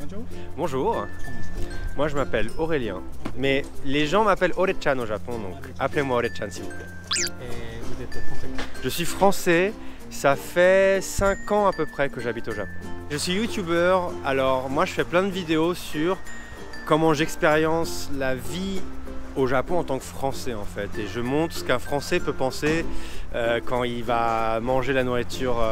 Bonjour. Bonjour, moi je m'appelle Aurélien, mais les gens m'appellent Ore-chan au Japon, donc appelez-moi Ore-chan s'il vous plaît. Et vous êtes français? Je suis français, ça fait 5 ans à peu près que j'habite au Japon. Je suis youtubeur, alors moi je fais plein de vidéos sur comment j'expérience la vie au Japon en tant que français en fait, et je montre ce qu'un français peut penser quand il va manger la nourriture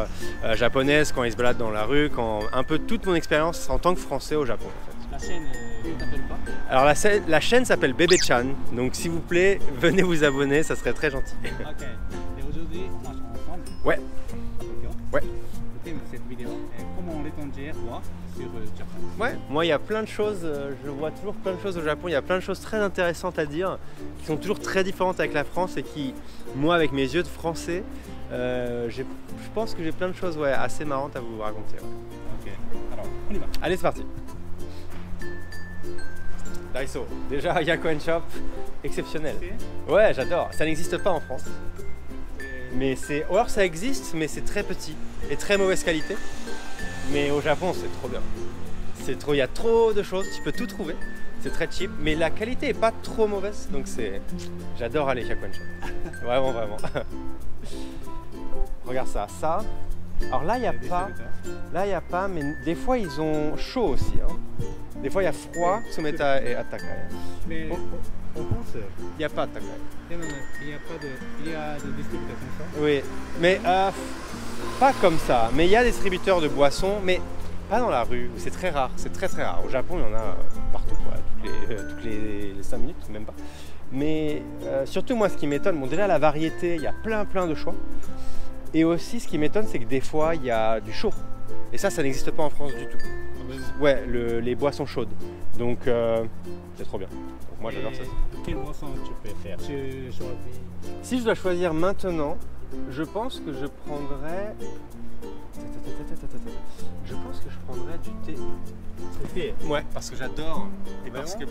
japonaise, quand il se balade dans la rue, un peu toute mon expérience en tant que français au Japon en fait. La chaîne ne t'appelle pas? Alors la chaîne s'appelle Bebe-chan, donc s'il vous plaît venez vous abonner, ça serait très gentil. Ok, et aujourd'hui on marche ensemble? Ouais. Ouais. Écoutez cette vidéo, comment l'étrangère voit sur le Japon? Ouais, moi il y a plein de choses, je vois toujours plein de choses au Japon, il y a plein de choses très intéressantes à dire, qui sont toujours très différentes avec la France et qui, moi avec mes yeux de français, je pense que j'ai plein de choses assez marrantes à vous raconter. Ouais. Ok, alors on y va. Allez c'est parti. Daiso, déjà Yakuan Shop, exceptionnel. Ok. Ouais j'adore, ça n'existe pas en France. Mais c'est, ou alors ça existe mais c'est très petit et très mauvaise qualité. Mais au Japon c'est trop bien. C'est trop, il y a trop de choses, tu peux tout trouver. C'est très cheap, mais la qualité est pas trop mauvaise, donc c'est, j'adore aller chez Yakuan Shop. Vraiment, vraiment. Regarde ça, ça. Alors là il y a pas, mais des fois ils ont chaud aussi. Hein. Des fois il y a froid, Sumeta et Attakai. Mais en France, il n'y a pas Attakai. il n'y a pas de, il y a des distributeurs comme ça? Oui, mais pas comme ça. Mais il y a des distributeurs de boissons, mais pas dans la rue. C'est très rare, c'est très très rare. Au Japon, il y en a partout, quoi, toutes les 5 minutes, même pas. Mais surtout moi, ce qui m'étonne, bon déjà la variété, il y a plein de choix. Et aussi, ce qui m'étonne, c'est que des fois, il y a du chaud. Et ça n'existe pas en France du tout. Ouais, les boissons chaudes. Donc, c'est trop bien. Donc, moi, j'adore ça. Quelle boisson tu préfères? Tu choisis? Si je dois choisir maintenant, je pense que je prendrais... Je pense que je prendrais du thé. Du thé? Ouais, parce que j'adore. Et parce que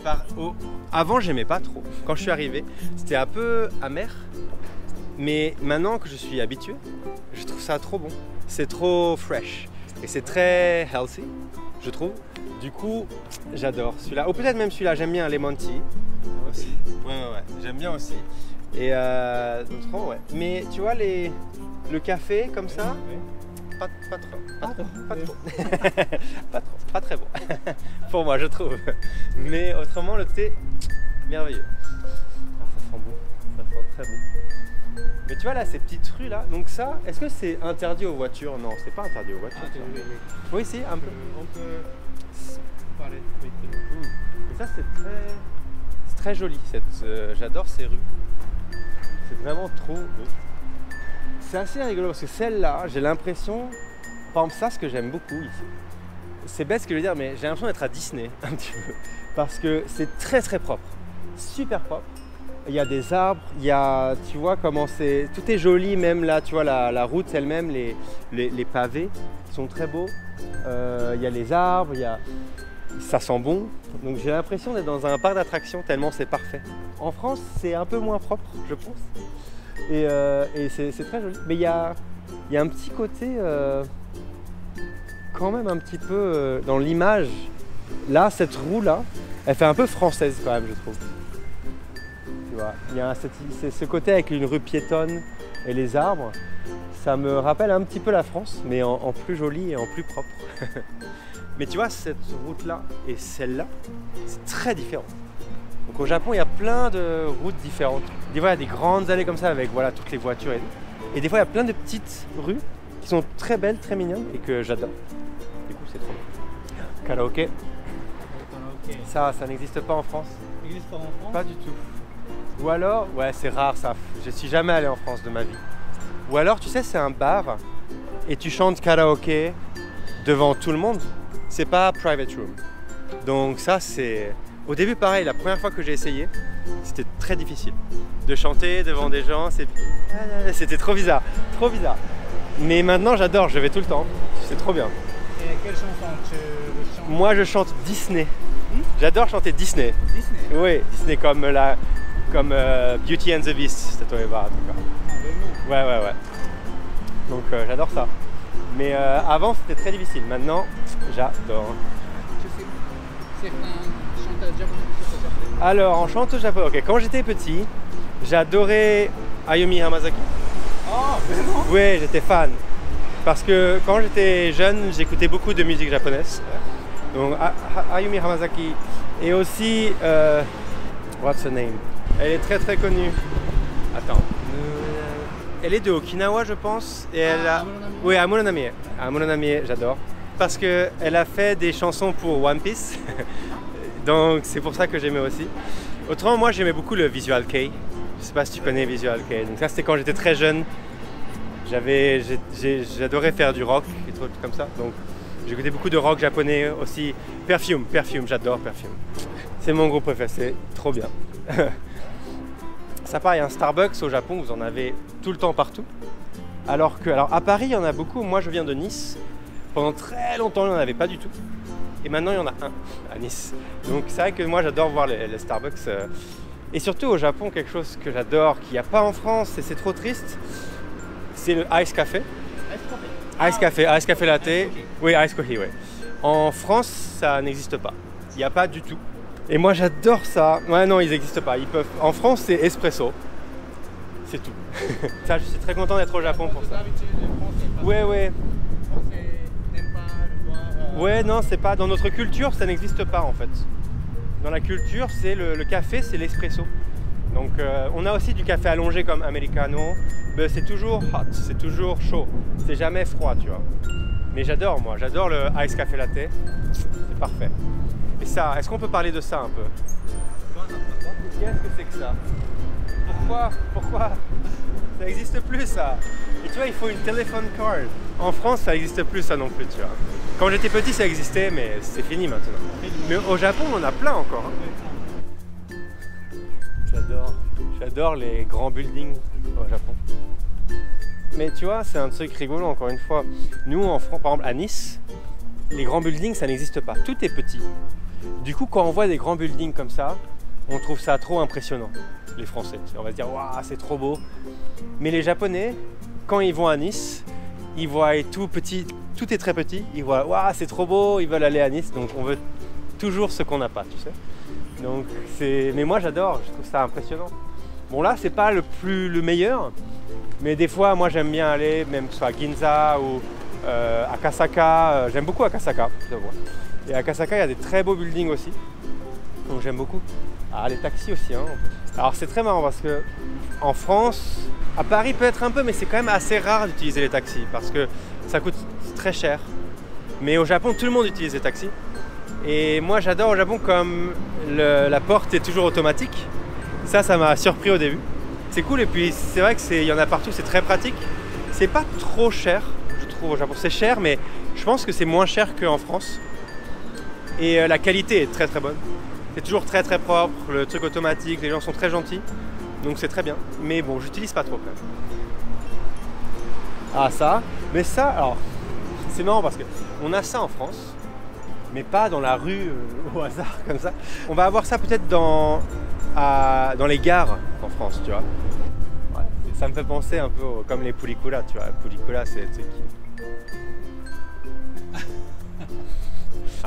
avant, j'aimais pas trop. Quand je suis arrivé, c'était un peu amer. Mais maintenant que je suis habitué, je trouve ça trop bon. C'est trop fresh. Et c'est très healthy, je trouve. Du coup, j'adore celui-là. Ou peut-être même celui-là, j'aime bien un lemon tea. Aussi. Ouais, j'aime bien aussi. Et autrement, ouais. Mais tu vois, le café comme ça, pas trop. Pas très bon. Pour moi, je trouve. Mais autrement, le thé, merveilleux. Ah, ça sent bon. Ça sent très bon. Mais tu vois là, ces petites rues là, donc ça, est-ce que c'est interdit aux voitures? Non, c'est pas interdit aux voitures. Oui, si, un peu. On peut parler. Et ça, c'est très joli. J'adore ces rues. C'est vraiment trop beau. C'est assez rigolo parce que celle-là, j'ai l'impression, par exemple ça, ce que j'aime beaucoup ici. C'est bête ce que je veux dire, mais j'ai l'impression d'être à Disney un petit peu. Parce que c'est très propre. Super propre. Il y a des arbres, tu vois comment c'est, tout est joli, même là, tu vois la route elle-même, les pavés sont très beaux. Il y a les arbres, ça sent bon. Donc j'ai l'impression d'être dans un parc d'attractions tellement c'est parfait. En France, c'est un peu moins propre, je pense. Et c'est très joli. Mais il y a un petit côté, quand même un petit peu dans l'image. Là, cette roue-là, elle fait un peu française quand même, je trouve. Il y a ce côté avec une rue piétonne et les arbres, ça me rappelle un petit peu la France, mais en plus joli et en plus propre. Mais tu vois, cette route-là et celle-là, c'est très différent. Donc au Japon, il y a plein de routes différentes. Des fois, il y a des grandes allées comme ça avec toutes les voitures et des fois, il y a plein de petites rues qui sont très belles, très mignonnes et que j'adore. Du coup, c'est trop bien. Karaoké. Ça n'existe pas en France. Ça n'existe pas en France? Pas du tout. Ou alors, ouais c'est rare ça, je suis jamais allé en France de ma vie. Ou alors tu sais c'est un bar et tu chantes karaoké devant tout le monde, c'est pas private room. Donc ça c'est... Au début pareil, la première fois que j'ai essayé, c'était très difficile. De chanter devant des gens, c'était trop bizarre, trop bizarre. Mais maintenant j'adore, je vais tout le temps, c'est trop bien. Et quelle chanson tu chantes? Moi je chante Disney. J'adore chanter Disney. Disney? Oui, Disney comme Beauty and the Beast, ouais. Donc j'adore ça. Mais avant c'était très difficile, maintenant j'adore. Je sais C'est un chanteur japonais. Alors, en chanteur japonais, ok, quand j'étais petit, j'adorais Ayumi Hamasaki. Oh, vraiment? Oui, j'étais fan. Parce que quand j'étais jeune, j'écoutais beaucoup de musique japonaise. Donc, Ayumi Hamasaki. Et aussi, what's her name? Elle est très très connue. Attends. Elle est de Okinawa, je pense. Et elle a... Oui, Amuro Namie. Amuro Namie, j'adore. Parce qu'elle a fait des chansons pour One Piece. Donc, c'est pour ça que j'aimais aussi. Autrement, moi, j'aimais beaucoup le Visual Kei. Je sais pas si tu connais Visual Kei. Donc ça, c'était quand j'étais très jeune. J'adorais faire du rock et tout comme ça. Donc, j'écoutais beaucoup de rock japonais aussi. Perfume, j'adore Perfume. C'est mon groupe préféré, c'est trop bien. Ça pareil, un Starbucks au Japon, vous en avez tout le temps partout. Alors à Paris, il y en a beaucoup. Moi, je viens de Nice. Pendant très longtemps, il n'y en avait pas du tout. Et maintenant, il y en a un à Nice. Donc, c'est vrai que moi, j'adore voir les Starbucks. Et surtout au Japon, quelque chose que j'adore, qu'il n'y a pas en France, et c'est trop triste, c'est le Ice Café. Ice Café latte. Oui, Ice Coffee, oui. En France, ça n'existe pas. Il n'y a pas du tout. Et moi, j'adore ça. Ouais, non, ils n'existent pas. Ils peuvent... En France, c'est espresso. C'est tout. Ça, je suis très content d'être au Japon pour ça. Ouais. Ouais, non, c'est pas. Dans notre culture, ça n'existe pas en fait. Dans la culture, c'est le café, c'est l'espresso. Donc, on a aussi du café allongé comme americano. Mais c'est toujours hot, c'est toujours chaud. C'est jamais froid, tu vois. Mais j'adore, moi. J'adore le ice café latte. C'est parfait. Et ça, est-ce qu'on peut parler de ça un peu? Qu'est-ce que c'est que ça? Pourquoi ça n'existe plus ça? Et tu vois, il faut une téléphone card. En France, ça n'existe plus ça non plus, tu vois. Quand j'étais petit, ça existait, mais c'est fini maintenant. Mais au Japon, on en a plein encore. Hein. J'adore les grands buildings au Japon. Mais tu vois, c'est un truc rigolo encore une fois. Nous, en France, par exemple à Nice, les grands buildings, ça n'existe pas. Tout est petit. Du coup, quand on voit des grands buildings comme ça, on trouve ça trop impressionnant. Les Français, on va se dire waouh, c'est trop beau. Mais les Japonais, quand ils vont à Nice, ils voient tout petit, tout est très petit. Ils voient waouh, c'est trop beau, ils veulent aller à Nice. Donc on veut toujours ce qu'on n'a pas, tu sais. Donc mais moi j'adore, je trouve ça impressionnant. Bon là, c'est pas le meilleur, mais des fois, moi j'aime bien aller, même soit à Ginza ou à Akasaka. J'aime beaucoup Akasaka. Et à Akasaka, il y a des très beaux buildings aussi. Donc j'aime beaucoup. Ah, les taxis aussi. Hein. Alors c'est très marrant parce que en France, à Paris peut-être un peu, mais c'est quand même assez rare d'utiliser les taxis parce que ça coûte très cher. Mais au Japon, tout le monde utilise les taxis. Et moi j'adore au Japon comme la porte est toujours automatique. Ça m'a surpris au début. C'est cool et puis c'est vrai qu'il y en a partout, c'est très pratique. C'est pas trop cher, je trouve au Japon. C'est cher, mais je pense que c'est moins cher qu'en France. Et la qualité est très très bonne. C'est toujours très très propre, le truc automatique, les gens sont très gentils. Donc c'est très bien. Mais bon, j'utilise pas trop quand même. Ah ça, mais ça, alors, c'est marrant parce qu'on a ça en France, mais pas dans la rue au hasard comme ça. On va avoir ça peut-être dans les gares en France, tu vois. Ouais, ça me fait penser un peu comme les poulicula, tu vois. Poulicula, c'est qui.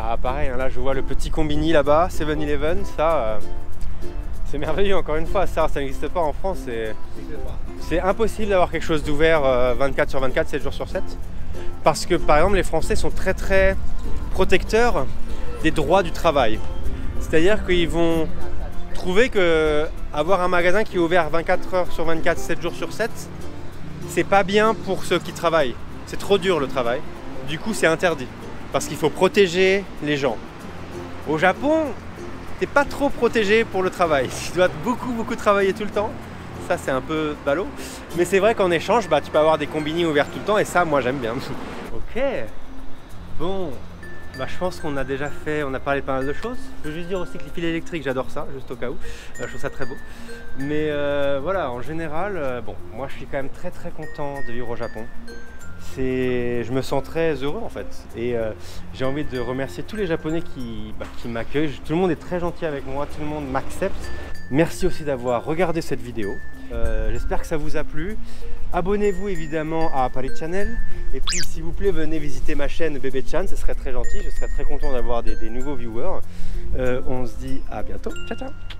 Ah pareil, hein, là je vois le petit combini là-bas, 7-Eleven, ça c'est merveilleux encore une fois, ça n'existe pas en France. C'est impossible d'avoir quelque chose d'ouvert 24 sur 24, 7 jours sur 7. Parce que par exemple les Français sont très très protecteurs des droits du travail. C'est-à-dire qu'ils vont trouver que avoir un magasin qui est ouvert 24 heures sur 24, 7 jours sur 7, c'est pas bien pour ceux qui travaillent. C'est trop dur le travail, du coup c'est interdit. Parce qu'il faut protéger les gens. Au Japon, t'es pas trop protégé pour le travail. Tu dois beaucoup travailler tout le temps. Ça, c'est un peu ballot. Mais c'est vrai qu'en échange, bah, tu peux avoir des combini ouverts tout le temps. Et ça, moi, j'aime bien. Ok. Bon. Bah, je pense qu'on a déjà fait, on a parlé de pas mal de choses. Je veux juste dire aussi que les fils électriques, j'adore ça, juste au cas où. Je trouve ça très beau. Mais voilà, en général, bon, moi, je suis quand même très content de vivre au Japon. Je me sens très heureux en fait et j'ai envie de remercier tous les Japonais qui m'accueillent. Tout le monde est très gentil avec moi, tout le monde m'accepte. Merci aussi d'avoir regardé cette vidéo. J'espère que ça vous a plu. Abonnez-vous évidemment à Paris Channel et puis s'il vous plaît venez visiter ma chaîne Bébé Chan, ce serait très gentil. Je serais très content d'avoir des nouveaux viewers On se dit à bientôt. Ciao, ciao.